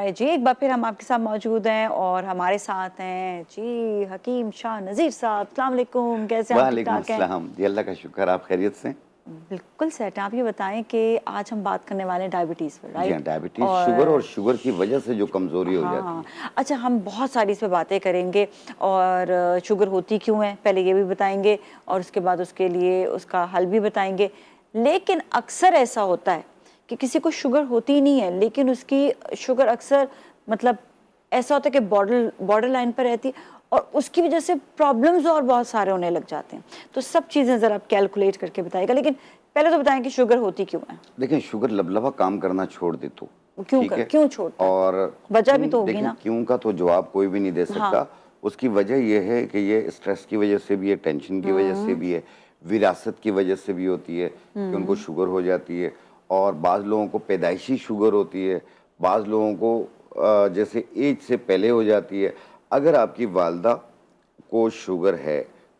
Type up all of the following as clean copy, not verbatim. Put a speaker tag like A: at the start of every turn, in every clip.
A: Right जी, एक बार फिर हम आपके साथ मौजूद हैं और हमारे साथ हैं जी हकीम शाह नज़ीर साहब। अस्सलाम वालेकुम, कैसे हैं?
B: वालेकुम अस्सलाम जी, अल्लाह का शुक्र, आप खैरियत से?
A: बिल्कुल सेट हैं। आप ये बताएं कि आज हम बात करने वाले हैं डायबिटीज़ पर,
B: जी हाँ,
A: राइट?
B: डायबिटीज़, शुगर और शुगर की वजह से जो कमज़ोरी हो जाती
A: हाँ,
B: है।
A: अच्छा, हम बहुत सारी इस पे बातें करेंगे और शुगर होती क्यों है पहले ये भी बताएंगे और उसके बाद उसके लिए उसका हल भी बताएंगे। लेकिन अक्सर ऐसा होता है कि किसी को शुगर होती नहीं है, लेकिन उसकी शुगर अक्सर मतलब ऐसा होता है कि बॉर्डर लाइन पर रहती है और उसकी वजह से प्रॉब्लम्स और बहुत सारे होने लग जाते हैं। तो सब चीज़ें ज़रा आप कैलकुलेट करके बताइएगा, लेकिन पहले तो बताएं कि शुगर होती क्यों है?
B: देखें, शुगर लबलबा काम करना छोड़ दे तो, ठीक है?
A: क्यों छोड़ता है?
B: और
A: वजह भी
B: क्यों,
A: तो होगी
B: देखें
A: ना।
B: क्यों का तो जवाब कोई भी नहीं दे
A: हाँ।
B: सकता। उसकी वजह ये है कि ये स्ट्रेस की वजह से भी है, टेंशन की वजह से भी है, विरासत की वजह से भी होती है कि उनको शुगर हो जाती है। और बाज़ लोगों को पैदाइशी शुगर होती है, बाज़ लोगों को जैसे एज से पहले हो जाती है। अगर आपकी वालदा को शुगर है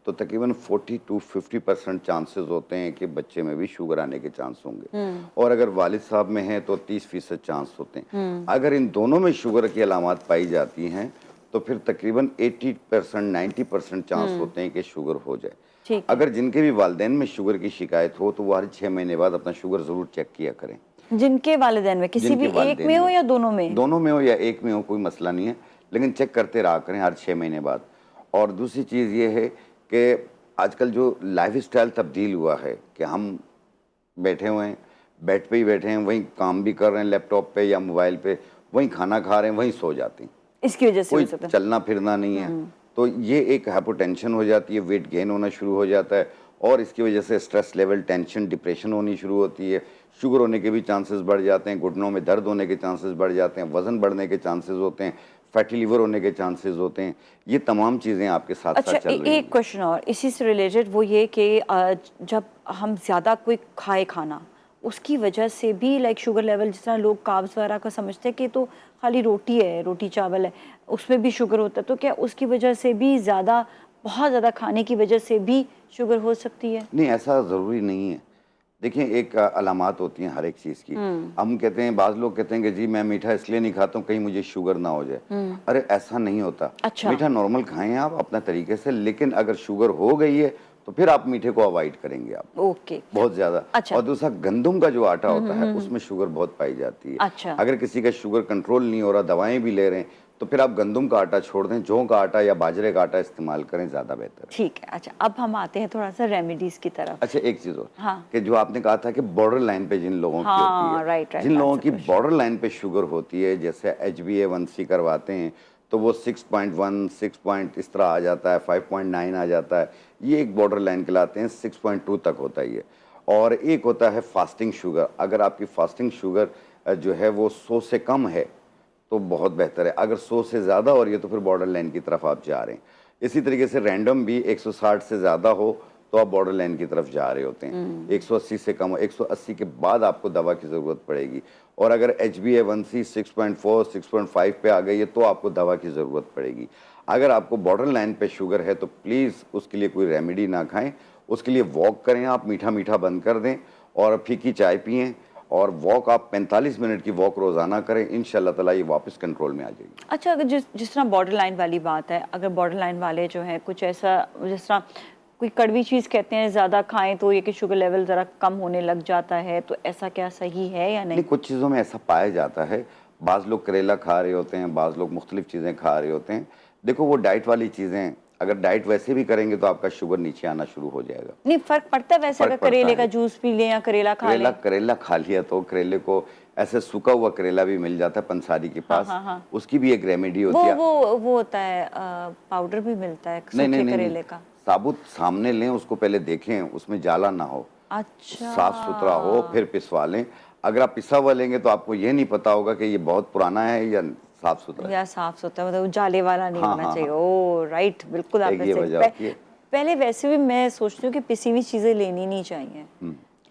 B: तो तकरीबन 40 टू 50% चांसेस होते हैं कि बच्चे में भी शुगर आने के चांस होंगे। और अगर वालिद साहब में है तो 30% चांस होते हैं। अगर इन दोनों में शुगर की अलामात पाई जाती हैं तो फिर तकरीबन 80% 90% चांस होते हैं कि शुगर हो जाए।
A: ठीक है।
B: अगर जिनके भी वालिदैन में शुगर की शिकायत हो तो वो हर 6 महीने बाद अपना शुगर ज़रूर चेक किया करें।
A: जिनके वालिदैन में, किसी
B: जिनके
A: भी एक
B: वालिदैन
A: में हो
B: में,
A: या दोनों में?
B: दोनों में हो या एक में हो, कोई मसला नहीं है, लेकिन चेक करते रहा करें हर 6 महीने बाद। और दूसरी चीज़ ये है कि आजकल जो लाइफस्टाइल तब्दील हुआ है कि हम बैठे हुए हैं, बेड पे ही बैठे हैं, वहीं काम भी कर रहे हैं लैपटॉप पे या मोबाइल पे, वहीं खाना खा रहे हैं, वहीं सो जाते हैं।
A: इसकी वजह से हो
B: कोई
A: सकता है।
B: चलना फिरना नहीं है, तो ये एक हाइपोटेंशन हो जाती है, वेट गेन होना शुरू हो जाता है और इसकी वजह से स्ट्रेस लेवल, टेंशन, डिप्रेशन होनी शुरू होती है। शुगर होने के भी चांसेस बढ़ जाते हैं, घुटनों में दर्द होने के चांसेस बढ़ जाते हैं, वज़न बढ़ने के चांसेस होते हैं, फैटी लिवर होने के चांसेस होते हैं। ये तमाम चीज़ें आपके साथ साथ
A: अच्छा,
B: चल रही
A: एक
B: होंगी।
A: क्वेश्चन और इसी से रिलेटेड, वो ये कि जब हम ज़्यादा कोई खाए खाना, उसकी वजह से भी लाइक शुगर लेवल, जिस तरह लोग कार्ब्स वगैरह का समझते हैं कि तो खाली रोटी है, रोटी चावल है, उसमें भी शुगर होता है, तो क्या उसकी वजह से भी ज़्यादा, बहुत ज़्यादा खाने की वजह से भी शुगर हो सकती है?
B: नहीं, ऐसा ज़रूरी नहीं है। देखिए, एक अलामात होती हैं हर एक चीज़ की। हम कहते हैं, बाज़ लोग कहते हैं कि जी मैं मीठा इसलिए नहीं खाता हूँ कहीं मुझे शुगर ना हो जाए। अरे ऐसा नहीं होता।
A: अच्छा।
B: मीठा नॉर्मल खाएँ आप अपना तरीके से, लेकिन अगर शुगर हो गई है तो फिर आप मीठे को अवॉइड करेंगे आप,
A: ओके।
B: बहुत ज़्यादा।
A: अच्छा।
B: और दूसरा, गंदुम का जो आटा होता है उसमें शुगर बहुत पाई जाती है।
A: अच्छा।
B: अगर किसी का शुगर कंट्रोल नहीं हो रहा, दवाएँ भी ले रहे हैं, तो फिर आप गंदुम का आटा छोड़ दें, जौ का आटा या बाजरे का आटा इस्तेमाल करें, ज़्यादा बेहतर है।
A: ठीक है। अच्छा, अब हम आते हैं थोड़ा सा रेमेडीज़ की तरफ।
B: अच्छा, एक चीज़ और
A: हाँ।
B: कि जो आपने कहा था कि बॉर्डर लाइन पे जिन लोगों की होती है,
A: हाँ, राइट राइट,
B: जिन लोगों
A: दैट्स अ
B: की
A: क्वेश्चन।
B: बॉर्डर लाइन पे शुगर होती है, जैसे HbA1c करवाते हैं तो वो 6.1 6 पॉइंट इस तरह आ जाता है, 5.9 आ जाता है, ये एक बॉर्डर लाइन कहलाते हैं, 6.2 तक होता है ये। और एक होता है फास्टिंग शुगर। अगर आपकी फास्टिंग शुगर जो है वो 100 से कम है तो बहुत बेहतर है। अगर 100 से ज़्यादा हो रही है तो फिर बॉर्डर लाइन की तरफ आप जा रहे हैं। इसी तरीके से रैंडम भी 160 से ज़्यादा हो तो आप बॉर्डर लाइन की तरफ जा रहे होते हैं। 180 से कम हो, 180 के बाद आपको दवा की ज़रूरत पड़ेगी। और अगर HbA1c 6.4 6.5 पे आ गई है तो आपको दवा की ज़रूरत पड़ेगी। अगर आपको बॉर्डर लाइन पे शुगर है तो प्लीज़ उसके लिए कोई रेमेडी ना खाएं, उसके लिए वॉक करें, आप मीठा मीठा बंद कर दें और फीकी चाय पिएँ और वॉक आप 45 मिनट की वॉक रोज़ाना करें, इंशाल्लाह ताला ये वापस कंट्रोल में आ जाएगी।
A: अच्छा, अगर जिस तरह बॉर्डर लाइन वाली बात है, अगर बॉर्डर लाइन वाले जो हैं कुछ ऐसा, जिस तरह कोई कड़वी चीज़ कहते हैं ज़्यादा खाएं तो ये कि शुगर लेवल ज़रा कम होने लग जाता है, तो ऐसा क्या सही है या
B: नहीं,
A: नहीं?
B: कुछ चीज़ों में ऐसा पाया जाता है। बाज़ लोग करेला खा रहे होते हैं, बाज़ लोग मुख्तलिफ़ चीज़ें खा रहे होते हैं। देखो, वो डाइट वाली चीज़ें, अगर डाइट वैसे भी करेंगे तो आपका शुगर नीचे आना शुरू हो जाएगा।
A: नहीं, फ़र्क पड़ता है वैसे अगर
B: फ़र्क पड़ता
A: करेले का
B: है।
A: जूस पी लें या करेला खा लें?
B: करेला खा लिया तो करेले को ऐसे सूखा हुआ करेला भी मिल जाता है पंसारी के
A: हाँ
B: पास,
A: हाँ हाँ।
B: उसकी भी एक रेमेडी
A: वो
B: होती है।
A: वो वो होता है, पाउडर भी मिलता है
B: नहीं, नहीं,
A: सूखे
B: नहीं, नहीं,
A: करेले का।
B: साबुत सामने लें, उसको पहले देखें, उसमें जाला ना हो,
A: अच्छा।
B: साफ-सुथरा हो, फिर पिसवा लें। अगर आप पिसा हुआ लेंगे तो आपको ये नहीं पता होगा कि ये बहुत पुराना है या साफ-सुथरा है।
A: या साफ सुथरा, मतलब जाले वाला नहीं
B: हाँ,
A: होना
B: हाँ,
A: चाहिए।
B: हाँ,
A: ओ राइट, बिल्कुल
B: एक
A: आपने
B: ये
A: सही
B: वजह होती है।
A: पहले वैसे भी मैं सोचती हूँ कि पिसी हुई चीज़ें लेनी नहीं चाहिए,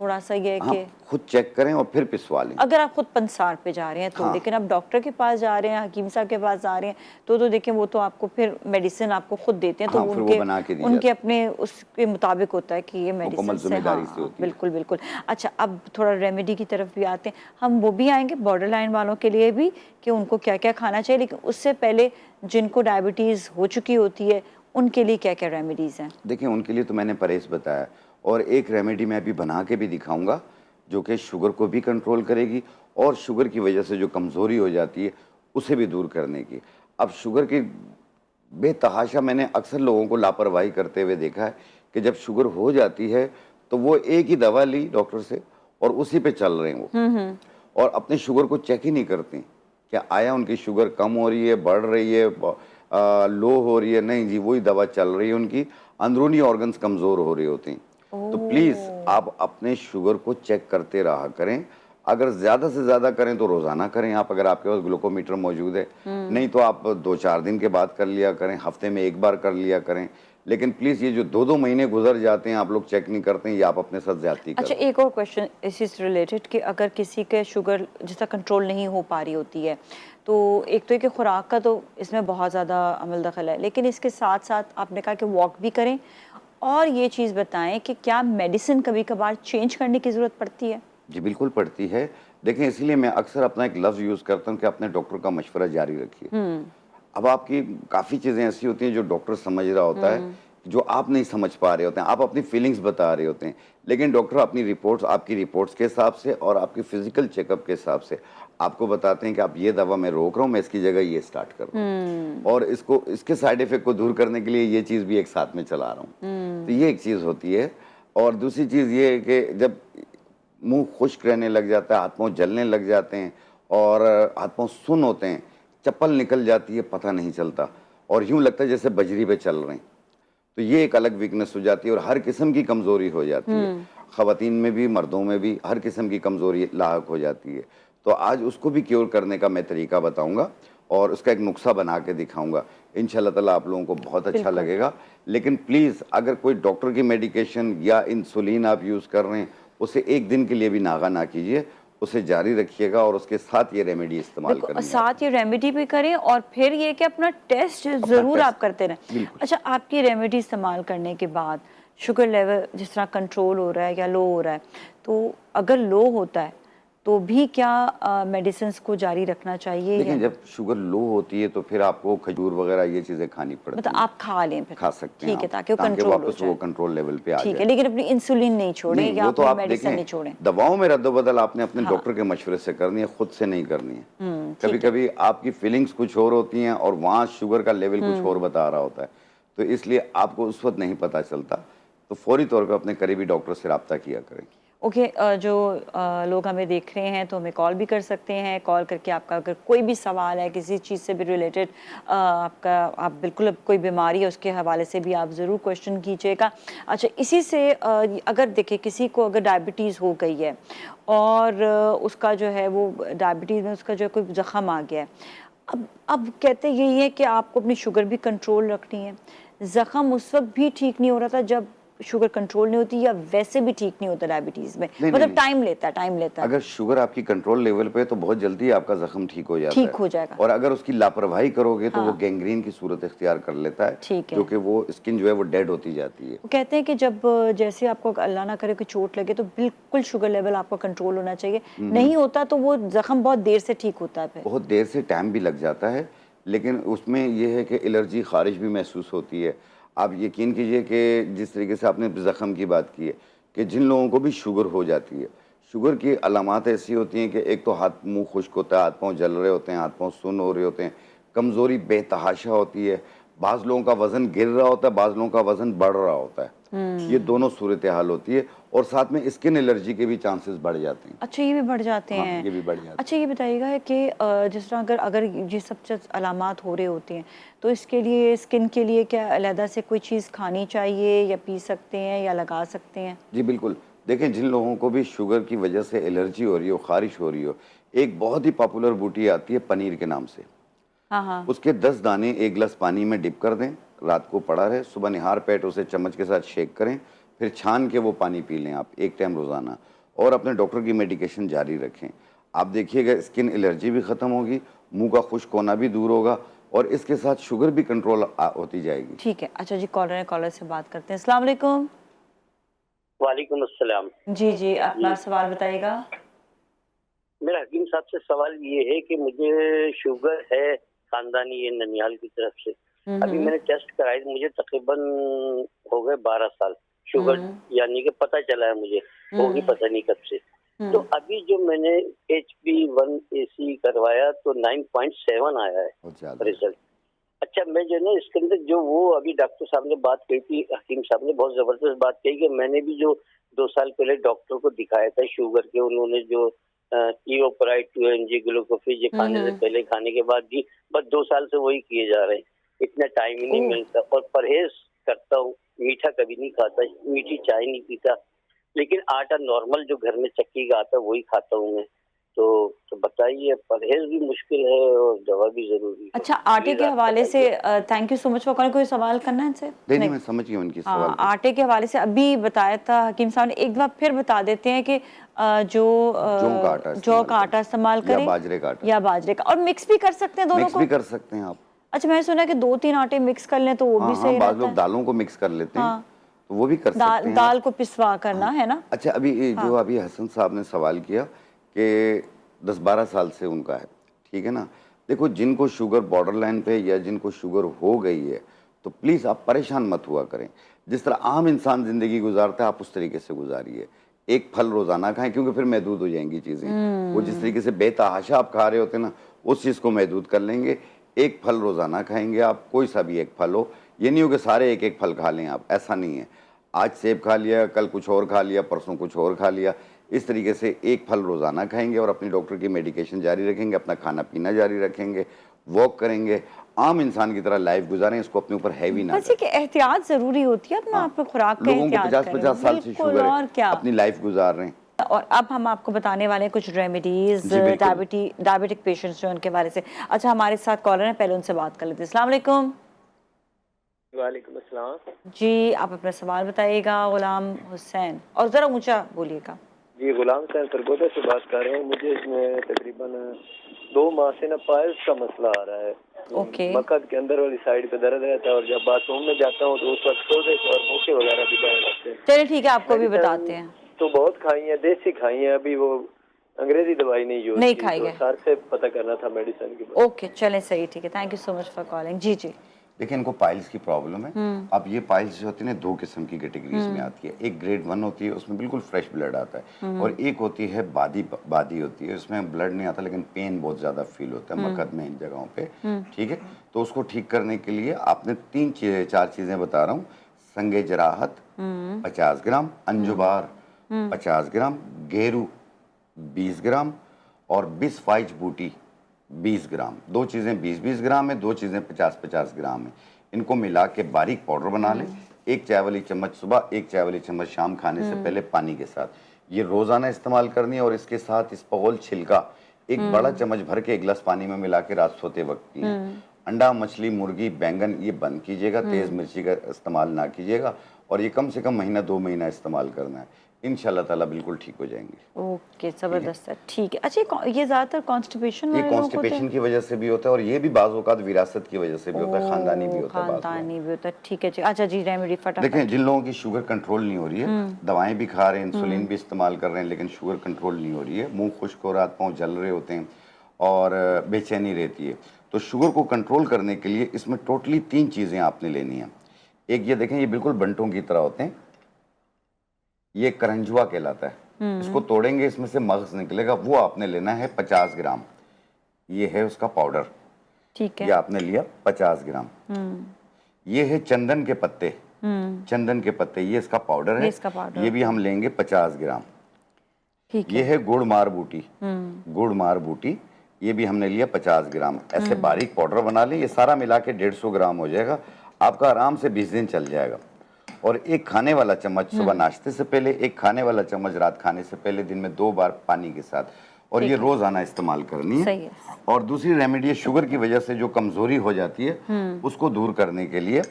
A: थोड़ा सा ये है
B: हाँ,
A: कि
B: खुद चेक करें और फिर पिसवा लें।
A: अगर आप खुद पंसार पे जा रहे हैं तो
B: हाँ।
A: लेकिन आप डॉक्टर के पास जा रहे हैं, हकीम साहब के पास जा रहे हैं तो देखें वो तो आपको फिर मेडिसिन आपको खुद देते हैं, तो
B: हाँ, फिर वो
A: उनके
B: बना के दी
A: उनके
B: जाती
A: अपने उसके मुताबिक होता है कि ये मेडिसिन
B: मुकम्मल
A: से।
B: जिम्मेदारी से
A: हाँ
B: होती है।
A: बिल्कुल बिल्कुल। अच्छा, अब थोड़ा रेमेडी की तरफ भी आते हैं, हम वो भी आएंगे बॉर्डर लाइन वालों के लिए भी कि उनको क्या क्या खाना चाहिए, लेकिन उससे पहले जिनको डायबिटीज़ हो चुकी होती है उनके लिए क्या क्या रेमेडीज़ हैं?
B: देखिए, उनके लिए तो मैंने परहेज़ बताया और एक रेमेडी मैं अभी बना के भी दिखाऊँगा, जो कि शुगर को भी कंट्रोल करेगी और शुगर की वजह से जो कमज़ोरी हो जाती है, उसे भी दूर करने की। अब शुगर की बेतहाशा मैंने अक्सर लोगों को लापरवाही करते हुए देखा है कि जब शुगर हो जाती है, तो वो एक ही दवा ली डॉक्टर से और उसी पे चल रहे हैं वो। और अपने शुगर को चेक ही नहीं करते, क्या आया उनकी शुगर कम हो रही है, बढ़ रही है, लो हो रही है? नहीं जी, वही दवा चल रही है, उनकी अंदरूनी ऑर्गन्स कमज़ोर हो रहे होते हैं। तो प्लीज़
A: ओह,
B: आप अपने शुगर को चेक करते रहा करें। अगर ज़्यादा से ज़्यादा करें तो रोज़ाना करें आप, अगर आपके पास ग्लूकोमीटर मौजूद है। नहीं तो आप 2-4 दिन के बाद कर लिया करें, हफ्ते में 1 बार कर लिया करें। लेकिन प्लीज़ ये जो 2-2 महीने गुज़र जाते हैं, आप लोग चेक नहीं करते हैं, ये आप अपने साथ ज़्यादती कर
A: अच्छा,
B: रहे हैं।
A: एक और क्वेश्चन इसी से रिलेटेड कि अगर किसी के शुगर जिसका कंट्रोल नहीं हो पा रही होती है, तो एक तो ये कि खुराक का तो इसमें बहुत ज़्यादा अमल दखल है, लेकिन इसके साथ साथ आपने कहा कि वॉक भी करें, और ये चीज़ बताएं कि क्या मेडिसिन कभी कभार चेंज करने की ज़रूरत पड़ती है?
B: जी, बिल्कुल पड़ती है। देखें, इसीलिए मैं अक्सर अपना एक लफ्ज़ यूज़ करता हूँ कि अपने डॉक्टर का मशवरा जारी रखिए। अब आपकी काफ़ी चीज़ें ऐसी होती हैं जो डॉक्टर समझ रहा होता है, जो आप नहीं समझ पा रहे होते हैं। आप अपनी फीलिंग्स बता रहे होते हैं, लेकिन डॉक्टर अपनी रिपोर्ट्स, आपकी रिपोर्ट्स के हिसाब से और आपकी फ़िज़िकल चेकअप के हिसाब से आपको बताते हैं कि आप ये दवा मैं रोक रहा हूँ, मैं इसकी जगह ये स्टार्ट कर रहा हूँ। और इसको, इसके साइड इफ़ेक्ट को दूर करने के लिए ये चीज़ भी एक साथ में चला रहा हूँ। तो ये एक चीज़ होती है। और दूसरी चीज़ ये है कि जब मुँह खुश्क रहने लग जाता है, हाथ-पाँव जलने लग जाते हैं और हाथ-पाँव सुन्न होते हैं, चप्पल निकल जाती है, पता नहीं चलता और यूँ लगता है जैसे बजरी पे चल रहे हैं। तो ये एक अलग वीकनेस हो जाती है और हर किस्म की कमज़ोरी हो जाती है। ख़वातीन में भी, मर्दों में भी हर किस्म की कमज़ोरी लाहक हो जाती है। तो आज उसको भी क्योर करने का मैं तरीका बताऊँगा और उसका एक नुस्ख़ा बना के दिखाऊँगा। इंशाअल्लाह ताला आप लोगों को बहुत अच्छा
A: बिल्कुल।
B: लगेगा। लेकिन प्लीज़, अगर कोई डॉक्टर की मेडिकेशन या इंसुलिन आप यूज़ कर रहे हैं, उसे 1 दिन के लिए भी नागा ना कीजिए, उसे जारी रखिएगा और उसके साथ ये रेमेडी इस्तेमाल
A: बिल्कुल,
B: करनी है
A: साथ
B: आपने।
A: ये रेमेडी भी करें और फिर ये कि अपना टेस्ट
B: अपना
A: ज़रूर
B: टेस्ट
A: आप करते रहें।
B: बिल्कुल।
A: अच्छा, आपकी रेमेडी इस्तेमाल करने के बाद शुगर लेवल जिस तरह कंट्रोल हो रहा है या लो हो रहा है, तो अगर लो होता है तो भी क्या मेडिसिन्स को जारी रखना चाहिए या
B: देखें,
A: नहीं?
B: जब शुगर लो होती है तो फिर आपको खजूर वगैरह ये चीज़ें खानी पड़ती
A: मतलब
B: हैं।
A: आप खा लें फिर,
B: खा सकते हैं
A: ठीक है,
B: आप,
A: ताकि वो
B: ताकि
A: कंट्रोल हो
B: वापस वो
A: जाए।
B: कंट्रोल लेवल पे आ
A: ठीक
B: जाए।
A: है, लेकिन अपनी इंसुलिन नहीं छोड़ें
B: नहीं,
A: या
B: वो तो
A: अपनी
B: आप
A: मेडिसिन
B: देखें,
A: नहीं छोड़ें।
B: दवाओं में रद्द-बदल आपने अपने
A: हाँ,
B: डॉक्टर के मशवरे से करनी है, खुद से नहीं करनी है।
A: ठीक है।
B: कभी-कभी आपकी फीलिंग्स कुछ और होती हैं और वहाँ शुगर का लेवल कुछ और बता रहा होता है। तो इसलिए आपको उस वक़्त नहीं पता चलता। तो फौरी तौर पे अपने करीबी डॉक्टर से राब्ता किया करें।
A: ओके, जो लोग हमें देख रहे हैं तो हमें कॉल भी कर सकते हैं। कॉल करके आपका अगर कोई भी सवाल है किसी चीज़ से भी रिलेटेड, आपका आप बिल्कुल अब कोई बीमारी है उसके हवाले से भी आप ज़रूर क्वेश्चन कीजिएगा। अच्छा, इसी से अगर देखिए किसी को अगर डायबिटीज़ हो गई है और उसका जो है वो डायबिटीज़ में उसका जो है कोई ज़ख़म आ गया है, अब कहते यही है कि आपको अपनी शुगर भी कंट्रोल रखनी है। ज़ख़म उस वक्त भी ठीक नहीं हो रहा था जब शुगर कंट्रोल नहीं होती, या वैसे भी ठीक नहीं होता डायबिटीज में?
B: नहीं, नहीं,
A: मतलब
B: नहीं।
A: टाइम लेता है।
B: अगर शुगर आपकी कंट्रोल लेवल पे है तो बहुत जल्दी आपका ज़ख्म ठीक हो जाता
A: ठीक
B: है।
A: हो जाएगा।
B: और अगर उसकी लापरवाही करोगे तो वो
A: हाँ,
B: गैंग्रीन की सूरत इख्तियार कर लेता है,
A: ठीक
B: जो
A: है।
B: कि वो स्किन जो है वो डेड होती जाती है।
A: वो कहते हैं कि जब जैसे आपको अल्लाह ना करे कि चोट लगे तो बिल्कुल शुगर लेवल आपका कंट्रोल होना चाहिए। नहीं होता तो वो जख्म बहुत देर से ठीक होता है फिर।
B: बहुत देर से टाइम भी लग जाता है, लेकिन उसमें ये है कि एलर्जी ख़ारिज भी महसूस होती है। आप यकीन कीजिए कि जिस तरीके से आपने ज़ख्म की बात की है, कि जिन लोगों को भी शुगर हो जाती है, शुगर की अलामात ऐसी होती हैं कि एक तो हाथ मुँह खुश्क होता है, हाथ-पाँव जल रहे होते हैं, हाथ-पाँव सुन्न हो रहे होते हैं, कमज़ोरी बेतहाशा होती है, बाज़ लोगों का वज़न गिर रहा होता है, बाज़ लोगों का वज़न बढ़ रहा होता है। ये दोनों सूरत हाल होती है और साथ में स्किन एलर्जी के भी चांसेस बढ़ जाते हैं।
A: अच्छा, ये भी बढ़ जाते
B: हाँ,
A: हैं।
B: ये भी बढ़ जाते हैं।
A: अच्छा, ये बताइएगा कि जिस तरह अगर अगर ये सब चीज़ अलामात हो रहे होते हैं तो इसके लिए स्किन के लिए क्या अलहदा से कोई चीज़ खानी चाहिए या पी सकते हैं या लगा सकते हैं?
B: जी, बिल्कुल। देखें, जिन लोगों को भी शुगर की वजह से एलर्जी हो रही हो, ख़ारिश हो रही हो, एक बहुत ही पॉपुलर बूटी आती है पनीर के नाम से।
A: हाँ, हाँ।
B: उसके 10 दाने 1 गिलास पानी में डिप कर दें, रात को पड़ा रहे, सुबह निहार पेट उसे चम्मच के साथ शेक करें, फिर छान के वो पानी पी लें आप 1 टाइम रोज़ाना। और अपने डॉक्टर की मेडिकेशन जारी रखें। आप देखिएगा स्किन एलर्जी भी ख़त्म होगी, मुंह का खुश्क होना भी दूर होगा और इसके साथ शुगर भी कंट्रोल होती जाएगी।
A: ठीक है, अच्छा जी, कॉलर से बात करते हैं। अस्सलाम वालेकुम।
C: वालेकुम अस्सलाम।
A: जी जी, अपना सवाल बताइएगा।
C: मेरा हकीम साहब से सवाल ये है कि मुझे शुगर है खानदानी, ये ननिहाल की तरफ से। अभी मैंने टेस्ट कराए, मुझे तकरीबन हो गए 12 साल शुगर, यानी कि पता चला है मुझे, होगी पता नहीं कब से। तो अभी जो मैंने HB1AC करवाया तो 9.7 आया है रिजल्ट। अच्छा, मैं जो ना इसके अंदर जो वो अभी डॉक्टर साहब ने बात कही थी, हकीम साहब ने बहुत जबरदस्त बात कही कि मैंने भी जो 2 साल पहले डॉक्टर को दिखाया था शुगर के, उन्होंने जो ईओपराइट 2 mg ग्लूकोफिज खाने से पहले, खाने के बाद भी, बस 2 साल से वही किए जा रहे हैं। इतना टाइम ही नहीं मिलता और परहेज करता हूँ, मीठा कभी नहीं खाता, मीठी चाय नहीं पीता, लेकिन आटा नॉर्मल जो घर में चक्की का आता है वही खाता हूँ मैं। तो बताइए, परहेज भी मुश्किल है और दवा भी जरूरी है।
A: अच्छा, आटे के हवाले से thank you so much for calling. कोई सवाल करना है इनसे?
B: नहीं, मैं समझ गया उनकी सवाल को।
A: आटे के हवाले से अभी बताया था हकीम साहब ने, एक बार फिर बता देते हैं कि जो जौ का आटा इस्तेमाल करें या बाजरे का, और मिक्स भी कर सकते हैं दोनों को।
B: मिक्स भी कर सकते हैं आप।
A: अच्छा, मैंने सुना कि 2-3 आटे मिक्स कर लें तो वो भी सही रहता है।
B: बाद लोग दालों को मिक्स कर लेते हैं, तो वो भी कर सकते हैं।
A: दाल को पिसवा करना है ना।
B: अच्छा, अभी जो अभी हसन साहब ने सवाल किया कि 10-12 साल से उनका है, ठीक है ना। देखो, जिनको शुगर बॉर्डर लाइन पे या जिनको शुगर हो गई है तो प्लीज़ आप परेशान मत हुआ करें। जिस तरह आम इंसान ज़िंदगी गुजारता है आप उस तरीके से गुजारिए। एक फल रोज़ाना खाएं, क्योंकि फिर महदूद हो जाएंगी चीज़ें। वो जिस तरीके से बेतहाशा आप खा रहे होते हैं ना, उस चीज़ को महदूद कर लेंगे। एक फल रोज़ाना खाएंगे आप, कोई सा भी एक फल हो। ये नहीं हो कि सारे एक एक फल खा लें आप, ऐसा नहीं है। आज सेब खा लिया, कल कुछ और खा लिया, परसों कुछ और खा लिया। इस तरीके से एक फल रोज़ाना खाएंगे और अपनी डॉक्टर की मेडिकेशन जारी रखेंगे, अपना खाना पीना जारी रखेंगे, वॉक करेंगे, आम इंसान की तरह लाइफ गुजारें। इसको अपने ऊपर हैवी ना करें।
A: एहतियात जरूरी होती है, अपना आप खुराक का
B: लोगों को
A: एहतियात
B: 50-50 साल से शुगर
A: और क्या
B: अपनी लाइफ गुजार रहे हैं।
A: और अब हम आपको बताने वाले हैं कुछ रेमेडीज डायबिटिक पेशेंट्स जो उनके बारे से। अच्छा, हमारे साथ कॉलर हैं, पहले उनसे बात कर लेते हैं। अस्सलाम वालेकुम।
C: वालेकुम अस्सलाम
A: जी, आप अपना सवाल बताइएगा। गुलाम हुसैन, और जरा ऊंचा बोलिएगा।
C: जी, गुलाम हुसैन सरगोदा से बात कर रहे हैं। मुझे इसमें तकरीबन 2 माह से ना पाइल्स का मसला आ रहा है।
A: ओके।
C: मकद के अंदर वाली साइड पे दर्द रहता है और जब बाथरूम में जाता हूँ तो उस वक्त सोजे और मोके वगैरह भी बह जाते हैं।
A: चलिए ठीक है, आपको भी बताते हैं।
C: तो बहुत खाई है, देसी खाई है, अभी वो अंग्रेजी दवाई नहीं खाई। सर से पता करना था मेडिसिन की।
A: ओके, चलें, सही, ठीक है, thank you so much for calling. जी जी।
B: देखिए, इनको पाइल्स की प्रॉब्लम है। अब ये पाइल्स जो होती है ना, 2 किस्म की कैटेगरीज में आती है। एक ग्रेड 1 होती है, उसमें बिल्कुल फ्रेश ब्लड आता है, और एक होती है बादी होती है, उसमें ब्लड नहीं आता लेकिन पेन बहुत ज़्यादा फील होता है मकद में, इन जगहों पे, ठीक है। तो उसको ठीक करने के लिए आपने 3-4 चीज़ें बता रहा हूँ। संगे जराहत 50 ग्राम, अंजुबार 50 ग्राम, गेरू 20 ग्राम और बिस्फाइज बूटी 20 ग्राम। 2 चीज़ें 20-20 ग्राम है, 2 चीज़ें 50-50 ग्राम है। इनको मिला के बारीक पाउडर बना लें। 1 चाय वाली चम्मच सुबह, 1 चाय वाली चम्मच शाम खाने से पहले पानी के साथ। ये रोज़ाना इस्तेमाल करनी है। और इसके साथ इसपगोल छिलका 1 बड़ा चम्मच भर के 1 गिलास पानी में मिला के रात सोते वक्त पिएं। अंडा, मछली, मुर्गी, बैंगन ये बंद कीजिएगा। तेज़ मिर्ची का इस्तेमाल ना कीजिएगा। और ये कम से कम महीना 2 महीना इस्तेमाल करना है। इंशाल्लाह ताला बिल्कुल ठीक हो जाएंगे।
A: ओके, ज़बरदस्त है, ठीक है। अच्छा, ये ज़्यादातर कॉन्स्टिपेशन
B: की वजह से भी होता है और ये भी बाज़ औक़ात विरासत की वजह से भी होता है, ख़ानदानी भी होता है।
A: ठीक है जी। अच्छा जी, रेमेडी फटाफट।
B: देखें, जिन लोगों की शुगर कंट्रोल नहीं हो रही है, दवाएं भी खा रहे हैं, इंसुलिन भी इस्तेमाल कर रहे हैं, लेकिन शुगर कंट्रोल नहीं हो रही है, मुंह खुश्क हो रहा है, पाँव जल रहे होते हैं और बेचैनी रहती है, तो शुगर को कंट्रोल करने के लिए इसमें टोटली 3 चीज़ें आपने लेनी है। एक ये देखें, ये बिल्कुल बंटों की तरह होते हैं, ये करंजुआ कहलाता है। इसको तोड़ेंगे, इसमें से मगज निकलेगा, वो आपने लेना है 50 ग्राम। ये है उसका पाउडर,
A: ठीक है,
B: ये आपने लिया 50 ग्राम। ये है चंदन के पत्ते, चंदन के पत्ते, ये इसका पाउडर है, ये भी हम लेंगे 50 ग्राम। ये है गुड़ मार बूटी, गुड़ मार बूटी, ये भी हमने लिया 50 ग्राम। ऐसे बारीक पाउडर बना लें। ये सारा मिला के 150 ग्राम हो जाएगा। आपका आराम से 20 दिन चल जाएगा। और 1 खाने वाला चम्मच सुबह नाश्ते से पहले, 1 खाने वाला चम्मच रात खाने से पहले, दिन में 2 बार पानी के साथ। और ये रोजाना इस्तेमाल करनी है। और दूसरी रेमेडी है, शुगर की वजह से जो कमजोरी हो जाती है उसको दूर करने के लिए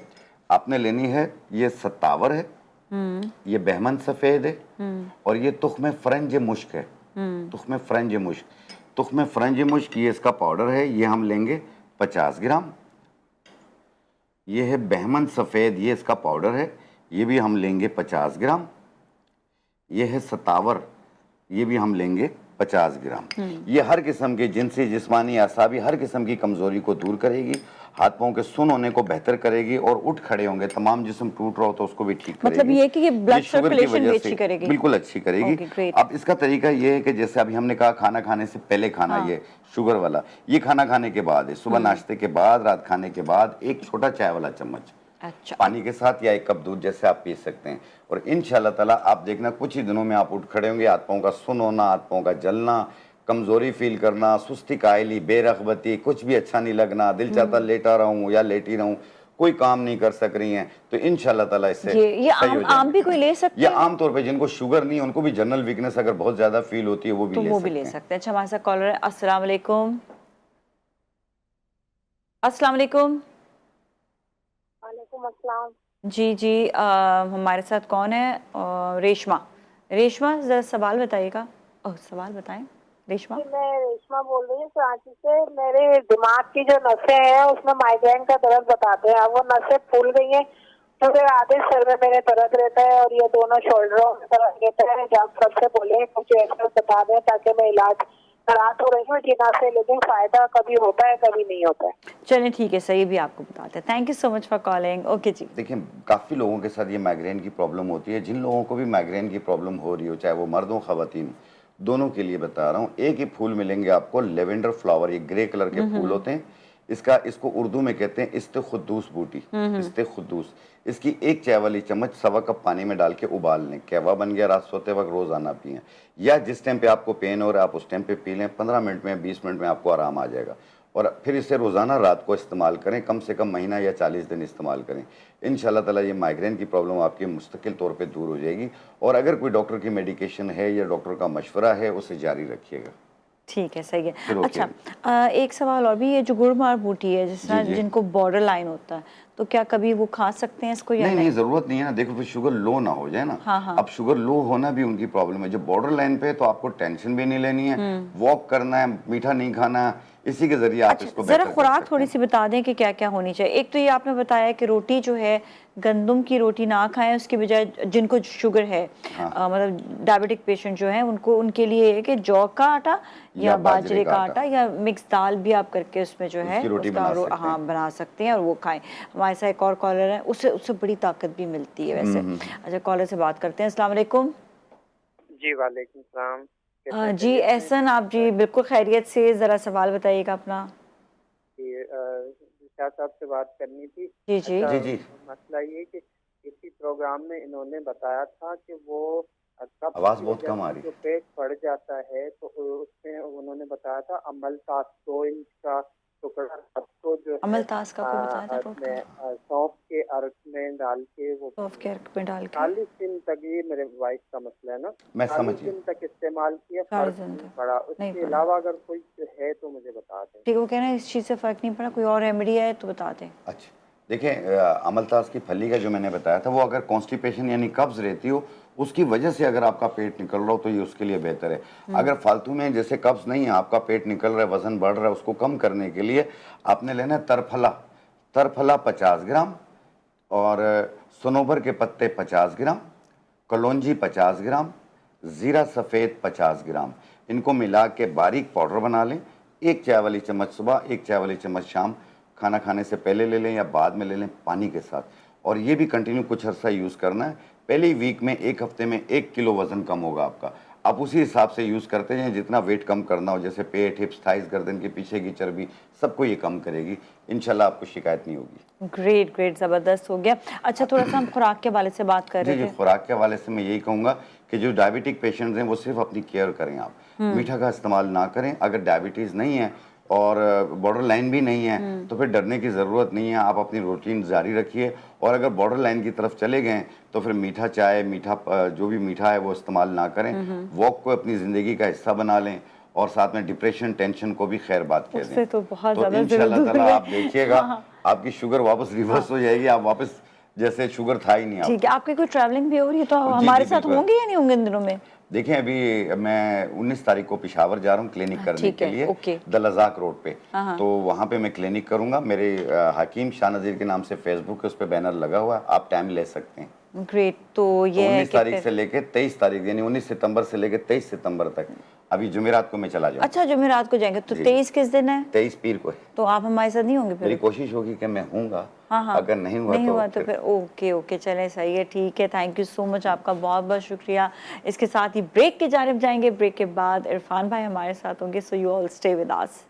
B: आपने लेनी है, ये सत्तावर है, ये बहमन सफ़ेद है और ये तुख्म फ्रंज मुश्क है। तुख्म फ्रंज मुश्क, तुख्म फ्रंज मुश्क ये इसका पाउडर है, ये हम लेंगे 50 ग्राम। ये है बहमन सफ़ेद, ये इसका पाउडर है, ये भी हम लेंगे 50 ग्राम। ये है सतावर, ये भी हम लेंगे 50 ग्राम। ये हर किस्म के जिनसी, जिस्मानी, आसाबी हर किस्म की कमज़ोरी को दूर करेगी, हाथ पाँव के सुन होने को बेहतर करेगी और उठ खड़े होंगे, तमाम जिस्म टूट रहा हो तो उसको भी ठीक करेगी।
A: मतलब ये है कि ये ब्लड
B: शुगर की
A: सर्कुलेशन
B: वजह
A: भी
B: से
A: अच्छी करेगी।
B: बिल्कुल अच्छी करेगी।
A: Okay, great.
B: अब इसका तरीका ये है कि जैसे अभी हमने कहा खाना खाने से पहले खाना, ये शुगर वाला, ये खाना खाने के बाद है, सुबह नाश्ते के बाद, रात खाने के बाद एक छोटा चाय वाला चम्मच
A: अच्छा,
B: पानी के साथ या 1 कप दूध जैसे आप पी सकते हैं। और इंशाल्लाह ताला आप देखना कुछ ही दिनों में आप उठ खड़े होंगे, हाथ पाँव का सुन होना, हाथ पाँव का जलना, कमजोरी फील करना, सुस्ती, कायली, बेरगबती, कुछ भी अच्छा नहीं लगना, दिल चाहता लेटा रहूं या लेटी रहूं, कोई काम नहीं कर सक रही हैं, तो इंशाल्लाह ताला इससे
A: ये
B: सही हो
A: आम भी कोई ले सकते
B: ये
A: हैं?
B: आम तौर पे जिनको शुगर नहीं है उनको भी जनरल वीकनेस अगर बहुत ज्यादा फील होती है वो भी
A: तो
B: ले
A: वो
B: सकते
A: भी ले
B: हैं।
A: सकते हैं। अच्छा, हमारे साथ कॉलर है। अस्सलाम वालेकुम। अस्सलाम वालेकुम।
D: वालेकुम अस्सलाम।
A: जी जी, हमारे साथ कौन है? रेशमा। रेशमा, जरा सवाल बताइएगा। सवाल बताएं रेशमा।
D: जी, मैं रेशमा बोल रही हूँ कराची से। मेरे दिमाग की जो नसें हैं उसमें माइग्रेन का दर्द बताते हैं। अब वो नसें फूल गई हैं, पूरे आधे सर में मेरे दर्द रहता है और ये दोनों शोल्डरों में दर्द रहता है। जब सबसे बोले कुछ ऐसा बता दें ताकि मैं इलाज करा तो रही हूँ टीना से, लेकिन फायदा कभी होता है कभी नहीं होता है।
A: चलिए ठीक है, सही भी आपको बताते हैं। Thank you so much for calling. Okay जी।
B: देखिए काफ़ी लोगों के साथ ये माइग्रेन की प्रॉब्लम होती है। जिन लोगों को भी माइग्रेन की प्रॉब्लम हो रही हो, चाहे वो मर्द हो ख़वातीन, दोनों के लिए बता रहा हूँ। एक ही फूल मिलेंगे आपको, लेवेंडर फ्लावर, ये ग्रे कलर के फूल होते हैं। इसको उर्दू में कहते हैं इस्ते-खुद्दूस बूटी, इस्ते-खुद्दूस। इसकी 1 चाय वाली चम्मच 1.25 कप पानी में डाल के उबाल लें। कहवा बन गया, रात सोते वक्त रोज़ाना पिएं, या जिस टाइम पे आपको पेन हो रहा है आप उस टाइम पे पी लें। 15 मिनट में, 20 मिनट में आपको आराम आ जाएगा। और फिर इसे रोज़ाना रात को इस्तेमाल करें, कम से कम महीना या 40 दिन इस्तेमाल करें। इंशाल्लाह ताला ये माइग्रेन की प्रॉब्लम आपकी मुस्तकिल तौर पे दूर हो जाएगी। और अगर कोई डॉक्टर की मेडिकेशन है या डॉक्टर का मशवरा है उसे जारी रखिएगा।
A: ठीक है, सही है।
B: फिर ओके।
A: अच्छा, एक सवाल और भी, ये जो गुड़मार बूटी है, जिस तरह
B: जी, जी।
A: जिनको बॉर्डर लाइन होता है, तो क्या कभी वो खा सकते हैं इसको या
B: नहीं नहीं, ज़रूरत नहीं है ना। देखो फिर शुगर लो ना हो जाए ना।
A: हाँ, हाँ।
B: अब शुगर लो होना भी उनकी प्रॉब्लम है। जो बॉर्डर लाइन पे है तो आपको टेंशन भी नहीं लेनी है, वॉक करना है, मीठा नहीं खाना है, इसी के जरिए आप इसको
A: जरा
B: बेहतर कर
A: खुराक
B: सकते
A: थोड़ी
B: हैं।
A: सी बता दें कि क्या क्या होनी चाहिए। एक तो ये आपने बताया कि रोटी जो है, गंदम की रोटी ना खाएं, उसके बजाय जिनको शुगर है, मतलब डायबिटिक पेशेंट जो है उनको, उनके लिए है कि जौ का आटा या बाजरे का आटा या मिक्स दाल भी आप करके उसमें जो है
B: उसकी रोटी
A: उसका
B: बना सकते हैं।
A: हाँ बना सकते हैं और वो खाएं। हमारे साथ एक और कॉलर है, उससे उससे बड़ी ताकत भी मिलती है वैसे। अच्छा, कॉलर से बात करते हैं। अस्सलाम वालेकुम।
E: जी वालेकुम सलाम।
A: जी एहसन, आप जी बिल्कुल खैरियत से। ज़रा सवाल बताइएगा अपना।
E: शाह साहब से बात करनी थी।
A: जी जी।
E: अच्छा,
B: जी जी,
E: मसला ये कि इसी प्रोग्राम में इन्होंने बताया था कि वो कब
B: आवाज़
E: की
B: बहुत
E: वजह
B: कम आ
E: से
B: रही
E: जो
B: है।
E: पेट फट जाता है तो उसमें उन्होंने बताया था अमलतास 2 इंच का टुकड़ा रात को जो है
A: अमलतास का कोई बताया था
E: अपने
A: टोटका?
E: सौंफ के अर्क में डाल के वो
A: सॉफ्ट केयर में डाल के
E: 40 दिन तक, ये मेरे वाइफ का मसला है ना,
B: मैं
E: 40
B: समझ गया।
E: दिन तक इस्तेमाल किया,
A: 40
E: फर्क
A: दिन
E: नहीं
A: तक
E: पड़ा।
A: नहीं
E: उसके
A: पड़ा।
E: अलावा अगर कोई है तो मुझे बता दें।
A: ठीक है, वो कह रहे हैं इस चीज़ से फ़र्क नहीं पड़ा, कोई और रेमेडी है तो बता दें।
B: अच्छा, देखिए अमलतास की फली का जो मैंने बताया था वो अगर कॉन्स्टिपेशन यानी कब्ज़ रहती हो उसकी वजह से अगर आपका पेट निकल रहा हो तो ये उसके लिए बेहतर है। अगर फालतू में जैसे कब्ज़ नहीं है, आपका पेट निकल रहा है, वज़न बढ़ रहा है, उसको कम करने के लिए आपने लेना है तरफला। तरफला 50 ग्राम और सनोबर के पत्ते 50 ग्राम, कलौंजी 50 ग्राम, ज़ीरा सफ़ेद 50 ग्राम। इनको मिला के बारीक पाउडर बना लें। 1 चाय वाली चम्मच सुबह, 1 चाय वाली चम्मच शाम, खाना खाने से पहले ले लें या बाद में ले लें पानी के साथ। और ये भी कंटिन्यू कुछ अर्सा यूज़ करना है। पहली वीक में, 1 हफ्ते में 1 किलो वज़न कम होगा आपका। आप उसी हिसाब से यूज़ करते हैं जितना वेट कम करना हो, जैसे पेट, हिप्स, थाइस, गर्दन के पीछे की चर्बी, सबको ये कम करेगी। इंशाल्लाह आपको शिकायत नहीं होगी।
A: ग्रेट ग्रेट, ज़बरदस्त हो गया। अच्छा, थोड़ा सा हम खुराक के हवाले से बात कर
B: जी
A: रहे
B: जी,
A: थे।
B: खुराक के हवाले से मैं यही कहूँगा कि जो डायबिटिक पेशेंट्स हैं वो सिर्फ अपनी केयर करें। आप मीठा का इस्तेमाल ना करें। अगर डायबिटीज़ नहीं है और बॉर्डर लाइन भी नहीं है तो फिर डरने की ज़रूरत नहीं है। आप अपनी रूटीन जारी रखिए। और अगर बॉर्डर लाइन की तरफ चले गए तो फिर मीठा चाय, मीठा जो भी मीठा है वो इस्तेमाल ना करें। वॉक को अपनी ज़िंदगी का हिस्सा बना लें और साथ में डिप्रेशन, टेंशन को भी खैर बात कह
A: उससे
B: दें।
A: तो बहुत
B: तो
A: ज़्यादा
B: इंशाल्लाह
A: ज़रूरत
B: ताला
A: है।
B: आप देखिएगा आपकी शुगर वापस रिवर्स हो जाएगी। आप वापस जैसे शुगर था ही नहीं।
A: ठीक है, आपकी कोई ट्रैवलिंग भी हो रही है तो
B: जी,
A: हमारे
B: जी,
A: साथ
B: बिल्कुल।
A: होंगे या नहीं होंगे इन दिनों में?
B: देखिए अभी मैं 19 तारीख को पिशावर जा रहा हूँ क्लिनिक करने
A: ठीक
B: के
A: है,
B: लिए,
A: ओके।
B: दलजाक रोड पे।
A: हाँ, हाँ।
B: तो वहाँ पे मैं क्लिनिक करूँगा। मेरे हकीम शाह नज़ीर के नाम से फेसबुक है, उस पर बैनर लगा हुआ है, आप टाइम ले सकते हैं।
A: ग्रेट। तो
B: तो
A: ये है
B: 19
A: कि
B: तारीख
A: फिर
B: से लेके 23 तारीख, यानी 19 सितंबर से लेके 23 सितंबर तक, अभी जुमेरात को मैं चला जाऊँ।
A: अच्छा जुमेरात को जाएंगे तो
B: जी, जी।
A: 23 किस दिन है?
B: 23 पीर को है।
A: तो आप हमारे साथ नहीं होंगे
B: मेरी
A: फिर?
B: कोशिश होगी कि मैं हूँगा।
A: हाँ हाँ,
B: अगर नहीं हुआ तो
A: फिर ओके ओके, चले सही है, ठीक है। थैंक यू सो मच, आपका बहुत बहुत शुक्रिया। इसके साथ ही ब्रेक की जानिब जाएंगे। ब्रेक के बाद इरफान भाई हमारे साथ होंगे, so you all stay with us.